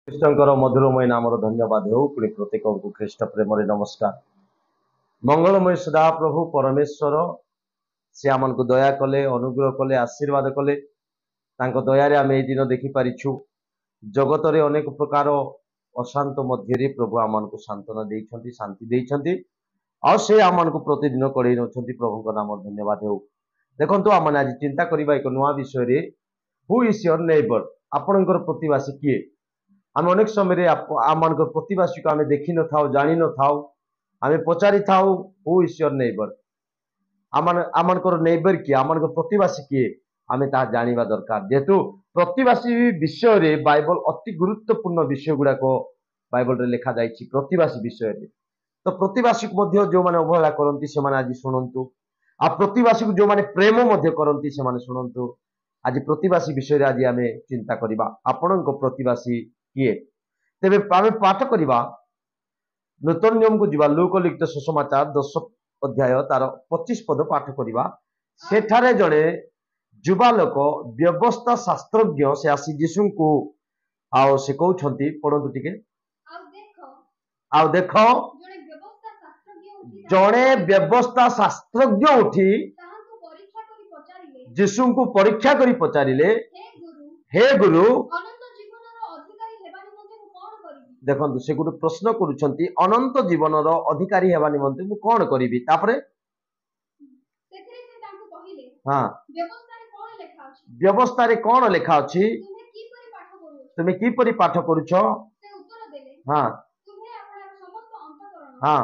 कृष्णकर मधुरमय नाम धन्यवाद हो पुणी प्रत्येक को ख्रीष्ट प्रेम नमस्कार। मंगलमय सदा प्रभु परमेश्वर से आम को दया कले अनुग्रह कले आशीर्वाद कले दया आम ये दिन देखिपारिछु। जगत रे अनेक प्रकार अशांत मध्य प्रभु आम को सांत्वना देइछंती शांति देइछंती और से आम को प्रतिदिन कड़े नौछंती। प्रभु नाम धन्यवाद हो। देखंतु आम आज चिंता करबा एक नुआ विषय रे हु इज योर नेबर आपणकर प्रतिवासी किए। आम अनेक समय आम प्रतिवासी को आम देखी न था जानी न था आम पचारि था हु इज योर नेबर आमर नेबर किए आम प्रतिवासी किए आम ता जानिबा दरकार। जेहेतु प्रतिवासी विषय रे बाइबल अति गुरुत्वपूर्ण विषय गुड़ाक बाइबल रे लिखा जाइछि। प्रतिवासी विषय रे तो प्रतिवासी को जो माने अवहेला करती से आज शुणु आ प्रतिवासी को जो माने प्रेम करती से शुणु। आज प्रतिवासी विषय रे आज आम चिंता करबा आपण प्रतिवासी किए। तेरे आम पाठ करवा नूतन नियम को जीवा लूक लिखित सुसमाचार 10 अध्याय तार 25 पद पाठ करवा। सेठारे जड़े युवा लोक व्यवस्था शास्त्रज्ञ से आसी यीशु को आओ से कहउछंती पढ़ंतु टिके आओ देखो जड़े व्यवस्था शास्त्रज्ञ उठी यीशु को परीक्षा करी पचारिले हे गुरु देखो से गोटे प्रश्न करुछंती अनंत जीवन अधिकारी हेबा निमंते मु कोन करिवि तापरे हाँ व्यवस्था रे कोन लेखा अछि तुमे की परि पाठ करूछ हाँ हाँ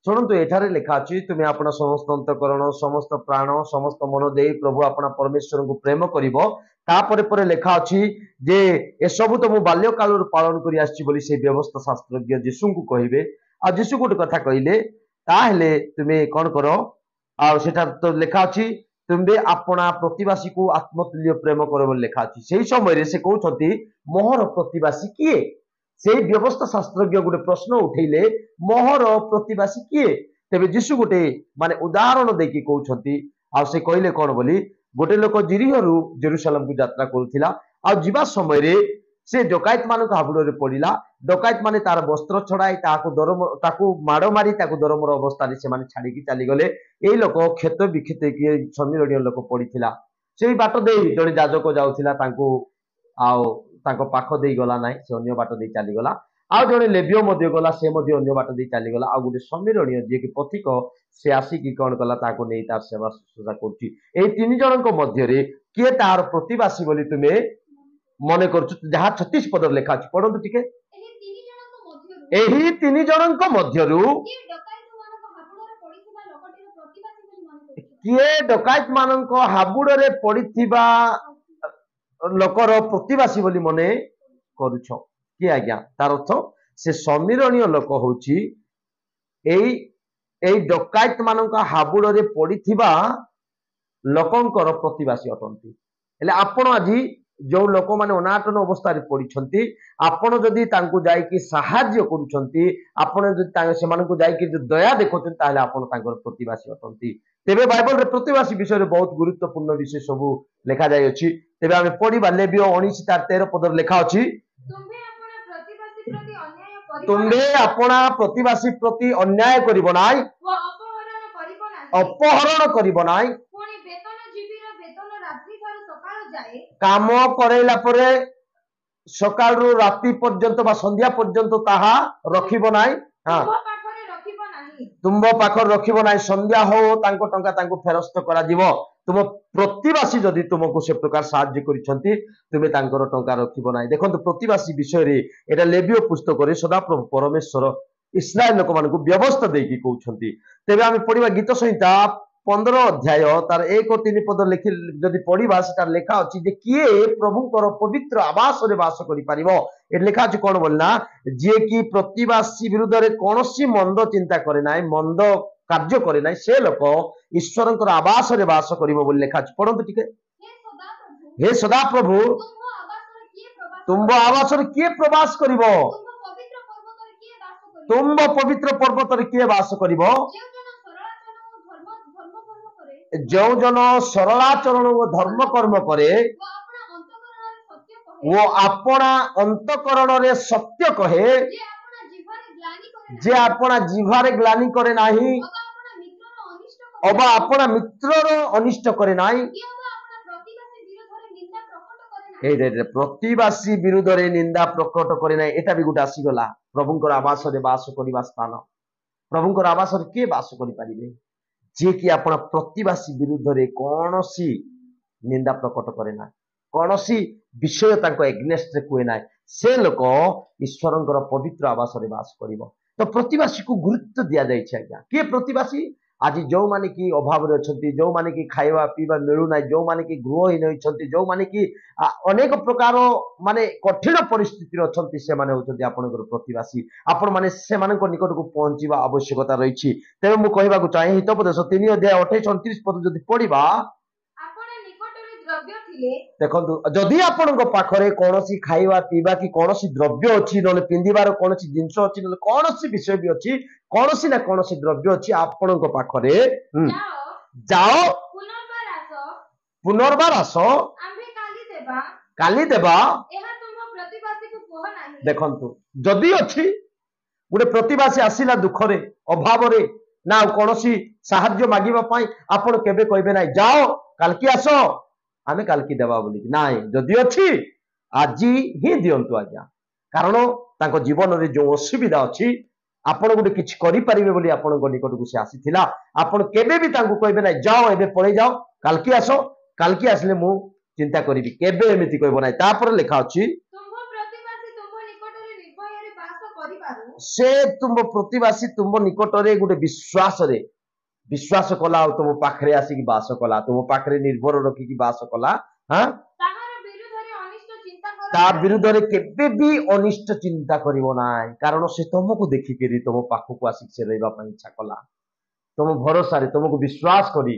शुणु एठारे लिखा अच्छी तुम्हें अपना समस्त अंतकरण समस्त प्राण समस्त मन दे प्रभु अपना परमेश्वर को प्रेम कर लिखा अच्छी जे एसबू तो मु बाल्य काल पालन कर व्यवस्था शास्त्रज्ञ यीशु को कहे आ यीशु गोटे कथा कहले ताहले तुम्हें कौन कर आठा तो लिखा अच्छी तुम्हें अपना प्रतिवासी को आत्मतुल्य प्रेम कर लिखा अच्छी। से समय से कहते मोहर प्रतिवासी किए से व्यवस्था शास्त्रज्ञ गोटे प्रश्न उठेले मोहर प्रतिवासी किए। तेरे यीशु गोटे माने उदाहरण देकी कहउछंती आ से कहले कौन बोली गोटे लोक जिरिहरु जेरुसलेम को यात्रा करुथिला आ जीवा समय रे से डकायत मान हाबुड़ रे पड़िला। डकायत माने तार वस्त्र छड़ाई ताकू माड़ मारी ताकू दरमर अवस्था से माने छाड़ी चली गले। एई लोक क्षत विक्षत किए समीरणीय लोक पड़िथिला से बाट दे जड़े जाजक जाउथिला तांको आओ तांको पाख दे गला नाई से अन्य बाट दे चली गला आ जड़े लेबियो मध्य गला से मध्य अन्य बाट दे चली गला आ गोटे समीरणीय जे कि पथिक से आसिकी कौन कला ताको नै तार सेवा शुश्रूषा करछि। एई तीन जनक मध्य रे किए तार प्रतिवासी बोली तुमे मने करछु जहा 36 पद लेखा अछि पढंतु टिके एही तीन जनक मध्यरु किए डकायत मानक हाबुड़ रे पड़िथिबा लोकर प्रतिवासी बोली मने करुछ कि आज्ञा तार अर्थ से समीरणीय लोक होची एई डकायत मानक हाबुड़ रे पड़िथिबा लोकंकर प्रतिवासी अटंती। हेले आपण आज जो लोक माने अनाटन अवस्था रे पड़िछंती आपण जदि तांको जाई कि सहाय्य करूछंती आपण जदि तांको सेमानकु जाई कि दया देखोछन ताले आपण तांकर प्रतिवासी अटंती। तेबे बाइबल रे प्रतिवासी विषय रे बहुत गुरुत्वपूर्ण विषय सब लिखा जाय अछि। तेबे आमे पढिबा लेवियो 19 तार 13 पद लिखा अछि तुम्बे अपना प्रतिवासी प्रति अन्याय करिबो नाई अपहरण करिबो नाई काम करैला परे सकाल रु राति पर्यंत बा संध्या पर्यंत ताहा रखिबो नाई हाँ तुम पाखर रखिबो नाई संध्या हो तांको टंका तांको फेरस्त करा दिबो। तुम प्रतिवासी जदि तुमको से प्रकार साहाय्य करिसंती तुमे तांकर टंका रखिबो नाई। देखंतु प्रतिवासी विषय रे एटा लेवियो पुस्तक रे सदा प्रभु परमेश्वर इस्राएल लोक मानकु व्यवस्था देकी कहउछंती। तेबे आमे पढिबा गीत संहिता 15 अध्याय तार 1 और 3 पद लिखि जदि पढिबा सेटा लेखा अछि जे किए प्रभुकर पवित्र आवास रे वास करि पारिबो। ए लेखा अछि कोन बोलना जे कि प्रतिवासी विरुद्ध रे कोनोसी मंद चिंता करे नाई मंद कार्य करे नाई से लोक ईश्वरंकर आवास रे वास करिवो बोली लेखा अछि। पढंतु टिके हे सदा प्रभु तुम आवास रे किए प्रवास करिवो तुम पवित्र पर्वत रे किए वास करिवो जो जन सरलाचरण धर्म कर्म करे कहे वो अपना अंतकरण रे सत्य कहे जे अपना जीवारे ग्लानि करे नाही जे अपना जीवारे ग्लानि करे नाही अबा अपना मित्रर अनिष्ट करे अबा अपना मित्रर अनिष्ट करे नाही कि अबा अपना प्रतिवासी विरोधरे निंदा प्रकट करे नाही प्रतिवासी विरुद्ध रे निंदा प्रकट करे नाही एटा भी गुटे आसीगला प्रभुंकर आवास रे वास करबा स्थान प्रभुंकर आवास रे के वास करि परिबे जे कि अपना प्रतिवासी विरुद्ध रे कोनोसी निंदा प्रकट करे ना कोनोसी विषय तांको एग्नेस्ट रे कुए ना से लोक ईश्वरंकर पवित्र आवास रे वास करिवो तो प्रतिवासी को गुरुत्व दिया जाय छै आज्ञा के प्रतिवासी आज जो माने की अभाव रे अछंती जो माने की खाइबा पीबा मिलु ना जो माने की गृहहीन होइछंती जो माने की अनेक प्रकार माने कठिन परिस्थिति रे अछंती से माने होछंती आपनकर प्रतिवासी आपण माने से मानक निकट को पहुंचीबा आवश्यकता रहिछि तेबे मु कहबा को चाहे हितोपदेश 3 अध्याय 28 29 पद जदि पढिबा अपना निकटरे द्रव्य थिले देखंतु जदि आपनक पाखरे कोनोसी खाइबा पीबा की कोनोसी द्रव्य अछि नले पिंदिबार कोनोसी जिंस अछि नले कोनोसी विषय भी अछि कोनोसी ना कोनोसी द्रव्य अछि आपनक पाखरे जाओ जाओ पुनर्बार आस आसो आम्भे काली देबा एहा तुम प्रतिवासी को कह नाही देखंतु जदि अछि गुटे प्रतिवासी आसिला दुखरे अभावरे ना कोनोसी साहाय्य मागिबा पई आपण केबे कहबे नाही जाओ कालकी आसो आमे कालकी देबा बोली नाही जदि अछि आजी ही दियंतु आज्ञा कारण तांको जीवन रे जो असुविधा अछि आपण गुटे किछ करि परिबे बोली आपण को निकट को से आसीथिला आपण केबे भी तांको कहबे नाही जाओ एबे पळे जाओ कालकी आसो कालकी आसले मु चिंता करिबि केबे एमिति कहबो नाही तापर लेखा अछि तुम प्रतिवासी तुम निकटरे निर्भୟରେ ବାସ କରିପାରୁ से तुम प्रतिवासी तुम निकटरे गुटे विश्वास कला तुम पाखरे आसिक बास कला तुम पाखरे निर्भर रखिकी बास कला हाँ ତାହାର ବିରୁଦ୍ଧରେ ଅନିଷ୍ଟ ଚିନ୍ତା କର ता विरुद्ध रे केबे भी अनिष्ट चिंता करिवो नाय कारण से तुमको देखिकरी तुम पाखको आसिक से रहबा पई इच्छा कला तुम भरोसा रे तुमको विश्वास करी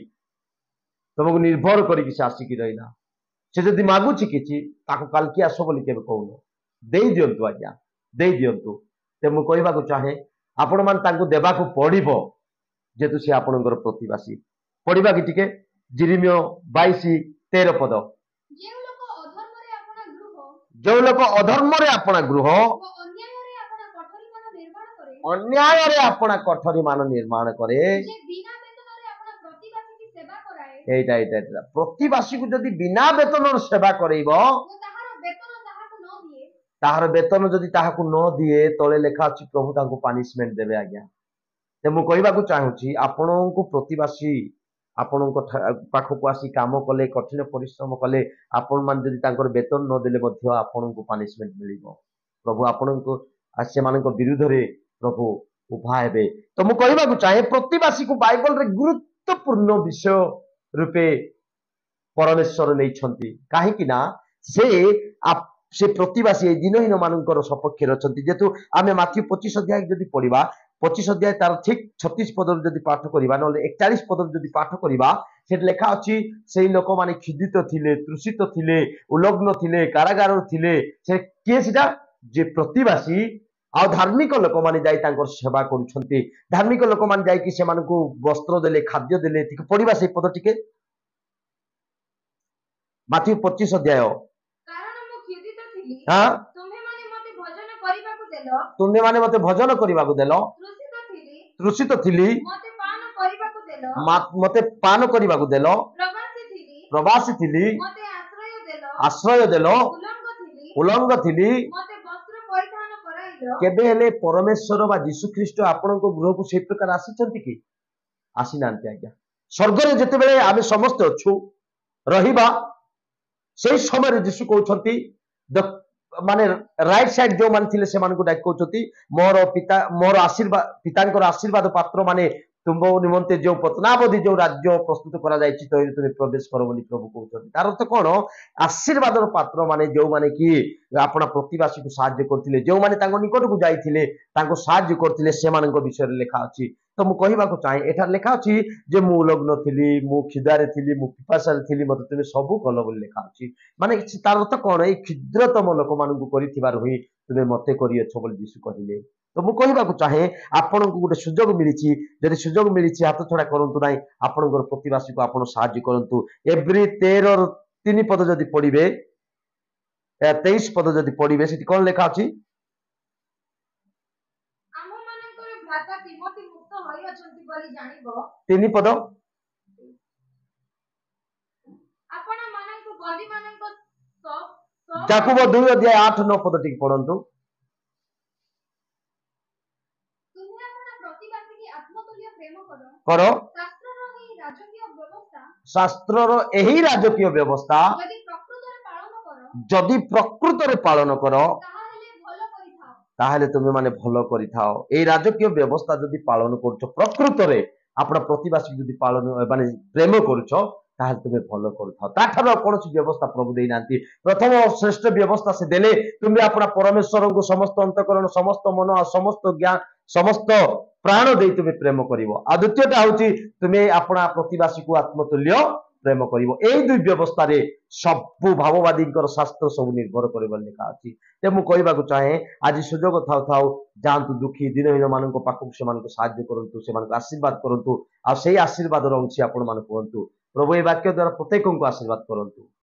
तुमको निर्भर करी से आसिक रहिला से जदि मागुछि किछि ताको काल की आसो बोली केबे कहूनो देई दियंतु आज्ञा देई दियंतु ते मु कहबा को चाहे आपण मान तांको देबा को पड़िबो जेतु से आपणकर प्रतिवासी पढ़िबा कि टिके जिरिमियो 22:13 पद ଯେଉଁ ଲୋକ ଅଧର୍ମରେ ଆପଣା ଗୃହ जो लोक अधर्म रे आपणा गृह ଓ ଅନ୍ୟାୟରେ ଆପଣା କୋଠରୀମାନ ନିର୍ମାଣ କରେ अन्याय रे आपणा कोठरी मान निर्माण करे ଯେ ବିନା ବେତନରେ ଆପଣା ପ୍ରତିବାସୀକି ସେବା କରାଏ एटा प्रतिवासी को जदि बिना वेतन सेवा करइबो ଓ ତାହାର ବେତନ ତାହାକୁ ନ ଦିଏ ताहार वेतन जदि ताहाकू न दिए तले लेखा अछि प्रभु तांको पनिशमेंट देबे आज्ञा ते मु कहबा को चाहूची आपणको प्रतिवासी आपणको पाखको आसी काम कले कठिन परिश्रम कले आपण मान जदि तांकर वेतन न देले मध्य आपणको पनिशमेंट मिलिबो प्रभु आपणको से मानको विरुद्ध रे प्रभु उभा हेबे तो मु कहबा को चाहे प्रतिवासी को बाइबल रे गुरुत्वपूर्ण विषय रूपे परमेश्वर नै छंती काहे कि ना से प्रतिवासी दिनहीन मानकर सपक्ष रचंती जेतु आमे माथ्यू 25 अध्याय जदि पढ़िबा 25 अध्याय तार ठीक 36 पद जदि पाठ करिबा नले 41 पद जदि पाठ करिबा से लेखा अछि सेही लोक माने खिदित थिले तृषित थिले उलग्न थिले कारागार थिले से के सिटा जे प्रतिवासी आ धार्मिक लोक माने जाई तांकर सेवा करूछंती धार्मिक लोक माने जाई कि से मानको वस्त्र देले खाद्य देले ठीक पढ़िबा से पद टिके माथ्यू 25 अध्याय କାରଣ ମୁଁ କ୍ଷୁଧିତ ଥିଲି हाँ ତୁମ୍ଭେମାନେ ମୋତେ ଭୋଜନ କରିବାକୁ ଦେଲ तुम्हें माने मते भजन करबाकू देलो ତୃଷିତ तृषित ଥିଲି थिली ମୋତେ ପାନ କରିବାକୁ ଦେଲ मते पान करबाकू देलो ପ୍ରବାସୀ ଥିଲି प्रवासी थिली ମୋତେ ଆଶ୍ରୟ ଦେଲ आश्रय देलो ଉଲଙ୍ଗ ଥିଲି उलंग थिली ମୋତେ ବସ୍ତ୍ର ପରିଧାନ କରାଇଲ केबे हेले परमेश्वर बा यीशु ख्रीष्ट आपनको गृह को से प्रकार आसीचंती कि आसी नांती आज्ञा स्वर्ग रे जते बेले आमे समस्त अछु रहिबा से समय रे यीशु कहउछंती माने राइट साइड जो मान थिले से मान को डाक कहउछंती मोर पिता मोर आशीर्वाद पितांकर आशीर्वाद पात्र माने तुम निमंते जो पत्नावधि जो राज्य प्रस्तुत करा जायछि तो तुम प्रवेश करो बोली प्रभु कहउछंती तार अर्थ कोन आशीर्वादर पात्र माने जो माने कि आपना प्रतिवासी को साहाय्य करथिले जो माने तांको निकट को जाइथिले तांको साहाय्य करथिले से मानक विषय रे लेखा अछि तो मु कहिबा को चाहे एठा लेखा अछि जे मु लग्न थिली मु खिदारे थिली मु पिपासारे थिली मते तुमे सबु कल बोली लेखा अछि माने तार अर्थ कोन ए क्षुद्रतम लोक मानकु करिथिबार होई तुमे मते करियछ बोली यीशु कहिले तो मु कहिबा को चाहे आपनको गोटे सुजोग मिलिछि जदि सुजोग मिलिछि हाथ छडा करंतु नाही आपनकर प्रतिवासी को आपण साहाय्य करंतु एवरी 13 3 पद जदि पढिबे 23 पद जदि पढ़िबे सेठी कोन लेखा अछि ଆମମାନଙ୍କର ଭ୍ରାତା ତିମୋଥି ମୁକ୍ତ ହୋଇଅଛନ୍ତି ବୋଲି ଜାଣିବ 3 पद ଆପଣମାନଙ୍କୁ ବନ୍ଦୀମାନଙ୍କ ଯାକୁବ 2 ଅଧ୍ୟାୟ 8 9 पद टिक पढ़ंतु ତୁମେ ଆପଣ ପ୍ରତିବାସୀକି ଆତ୍ମତୁଲ୍ୟ ପ୍ରେମ କର कर ଶାସ୍ତ୍ରର ଏହି ରାଜକୀୟ ବ୍ୟବସ୍ଥା शास्त्रର ଏହି ରାଜକୀୟ ବ୍ୟବସ୍ଥା ଯଦି ପ୍ରକୃତରେ ପାଳନ କର ଯଦି ପ୍ରକୃତରେ ପାଳନ କର ତାହେଲେ ଭଲ କରିଥାଅ ତାହେଲେ ତୁମେ ମାନେ ଭଲ କରିଥାଅ এই ରାଜକୀୟ ବ୍ୟବସ୍ଥା ଯଦି ପାଳନ କରୁଛ ପ୍ରକୃତରେ ଆପଣ ପ୍ରତିବାସୀ ଯଦି ପାଳନ ମାନେ ପ୍ରେମ କରୁଛ ତାହେଲେ ତୁମେ ଭଲ କରୁଥାଅ ତାଠାରୁ କୌଣସି ବ୍ୟବସ୍ଥା ପ୍ରଭୁ ଦେଇନାହାନ୍ତି ପ୍ରଥମ ଶ୍ରେଷ୍ଠ ବ୍ୟବସ୍ଥା ସେ ଦେଲେ ତୁମେ ଆପଣ ପରମେଶ୍ୱରଙ୍କୁ ସମସ୍ତ ଅନ୍ତଃକରଣ ସମସ୍ତ ମନ ଆଉ ସମସ୍ତ ଜ୍ଞାନ ସମସ୍ତ ପ୍ରାଣ ଦେଇ ତୁମେ ପ୍ରେମ କରିବ ଆଉ ଦ୍ୱିତୀୟଟା ହେଉଛି ତୁମେ ଆପଣ ପ୍ରତିବାସୀକୁ ଆତ୍ମତୁଲ୍ୟ ପ୍ରେମ କରିବ এই ଦୁଇ ବ୍ୟବସ୍ଥାରେ ସବୁ ଭାବବାଦୀଙ୍କର ଶାସ୍ତ୍ର ସବୁ ନିର୍ଭର କରିବ ଲେଖା ଅଛି ଯେ ମୁଁ କହିବାକୁ ଚାହେଁ ଆଜି ସୁଯୋଗ ଥାଉ ଥାଉ ଯାଆନ୍ତୁ ଦୁଃଖୀ ଦିନହୀନ ମାନଙ୍କ ପାଖକୁ ସେମାନଙ୍କୁ ସାହାଯ୍ୟ କରନ୍ତୁ ସେମାନଙ୍କୁ ଆଶୀର୍ବାଦ କରନ୍ତୁ ଆଉ ସେଇ ଆଶୀର୍ବାଦର ଅଂଶୀ ଆପଣ ମାନେ କୁହନ୍ତୁ ପ୍ରଭୁ এই ବାକ୍ୟ ଦ୍ୱାରା ପ୍ରତ୍ୟେକଙ୍କୁ ଆଶୀର୍ବାଦ କରନ୍ତୁ।